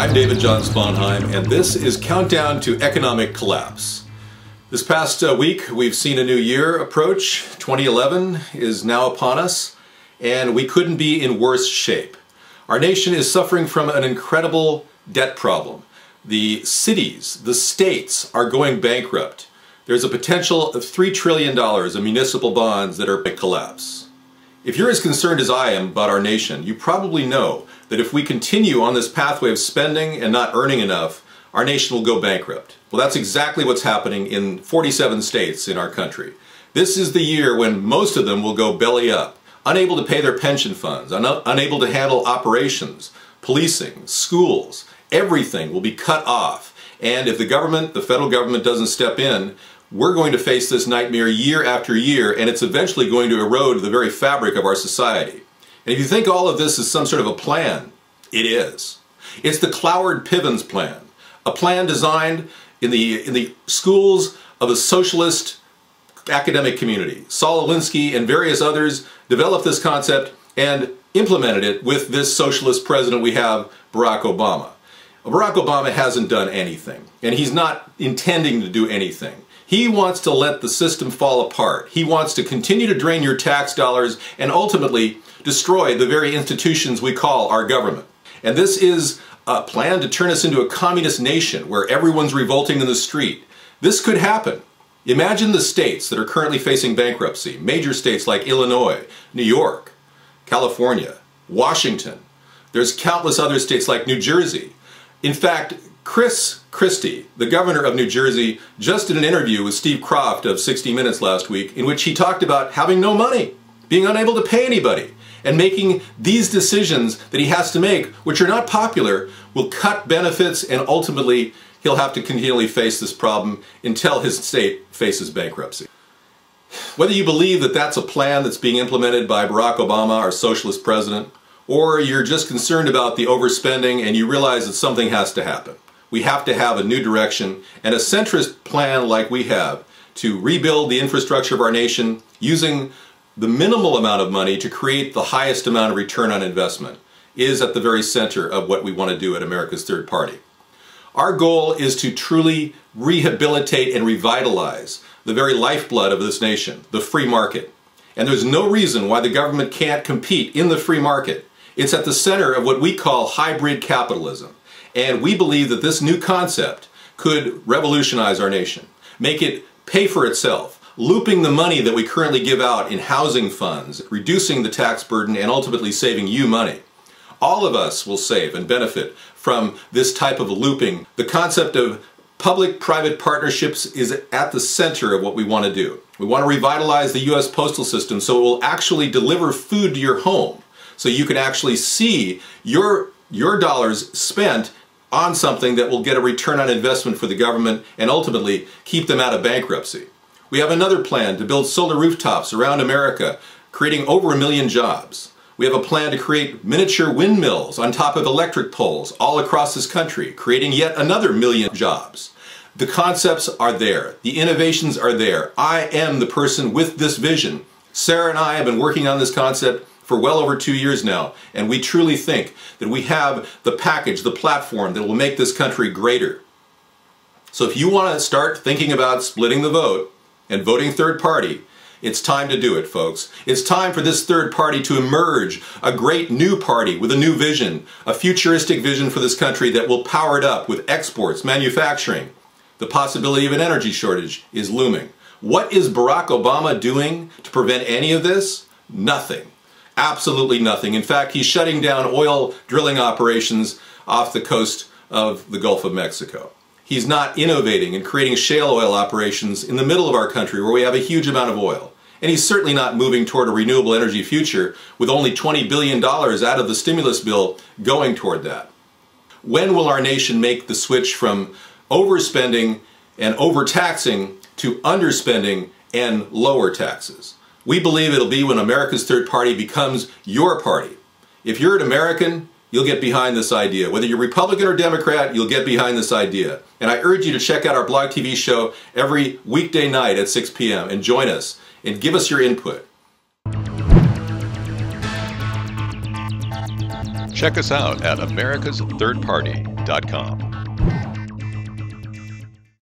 I'm Jon Sponheim, and this is Countdown to Economic Collapse. This past week, we've seen a new year approach. 2011 is now upon us, and we couldn't be in worse shape. Our nation is suffering from an incredible debt problem. The cities, the states are going bankrupt. There's a potential of $3 trillion of municipal bonds that are going to collapse. If you're as concerned as I am about our nation, you probably know that if we continue on this pathway of spending and not earning enough, our nation will go bankrupt. Well, that's exactly what's happening in 47 states in our country. This is the year when most of them will go belly up, unable to pay their pension funds, unable to handle operations, policing, schools. Everything will be cut off. And if the federal government doesn't step in, we're going to face this nightmare year after year, and it's eventually going to erode the very fabric of our society. And if you think all of this is some sort of a plan, it is. It's the Cloward Piven's plan, a plan designed in the schools of a socialist academic community. Saul Alinsky and various others developed this concept and implemented it with this socialist president we have, Barack Obama. Barack Obama hasn't done anything, and he's not intending to do anything. He wants to let the system fall apart. He wants to continue to drain your tax dollars and ultimately destroy the very institutions we call our government. And this is a plan to turn us into a communist nation where everyone's revolting in the street. This could happen. Imagine the states that are currently facing bankruptcy, major states like Illinois, New York, California, Washington. There's countless other states like New Jersey. In fact, Chris Christie, the governor of New Jersey, just did an interview with Steve Kroft of 60 Minutes last week in which he talked about having no money, being unable to pay anybody, and making these decisions that he has to make, which are not popular, will cut benefits, and ultimately he'll have to continually face this problem until his state faces bankruptcy. Whether you believe that that's a plan that's being implemented by Barack Obama, our socialist president, or you're just concerned about the overspending and you realize that something has to happen. We have to have a new direction and a centrist plan like we have to rebuild the infrastructure of our nation using the minimal amount of money to create the highest amount of return on investment is at the very center of what we want to do at America's Third Party. Our goal is to truly rehabilitate and revitalize the very lifeblood of this nation, the free market. And there's no reason why the government can't compete in the free market. It's at the center of what we call hybrid capitalism. And we believe that this new concept could revolutionize our nation, make it pay for itself, looping the money that we currently give out in housing funds, reducing the tax burden, and ultimately saving you money. All of us will save and benefit from this type of looping. The concept of public-private partnerships is at the center of what we want to do. We want to revitalize the U.S. postal system so it will actually deliver food to your home, so you can actually see your dollars spent on something that will get a return on investment for the government and ultimately keep them out of bankruptcy. We have another plan to build solar rooftops around America, creating over 1 million jobs. We have a plan to create miniature windmills on top of electric poles all across this country, creating yet another 1 million jobs. The concepts are there. The innovations are there. I am the person with this vision. Sarah and I have been working on this concept for well over 2 years now, and we truly think that we have the package, the platform that will make this country greater. So if you want to start thinking about splitting the vote and voting third party, it's time to do it, folks. It's time for this third party to emerge, a great new party with a new vision, a futuristic vision for this country that will power it up with exports, manufacturing. The possibility of an energy shortage is looming. What is Barack Obama doing to prevent any of this? Nothing. Absolutely nothing. In fact, he's shutting down oil drilling operations off the coast of the Gulf of Mexico. He's not innovating and creating shale oil operations in the middle of our country where we have a huge amount of oil. And he's certainly not moving toward a renewable energy future with only $20 billion out of the stimulus bill going toward that. When will our nation make the switch from overspending and overtaxing to underspending and lower taxes? We believe it'll be when America's Third Party becomes your party. If you're an American, you'll get behind this idea. Whether you're Republican or Democrat, you'll get behind this idea. And I urge you to check out our blog TV show every weekday night at 6 p.m. and join us and give us your input. Check us out at America's Third Party. hybridcapitalism.com.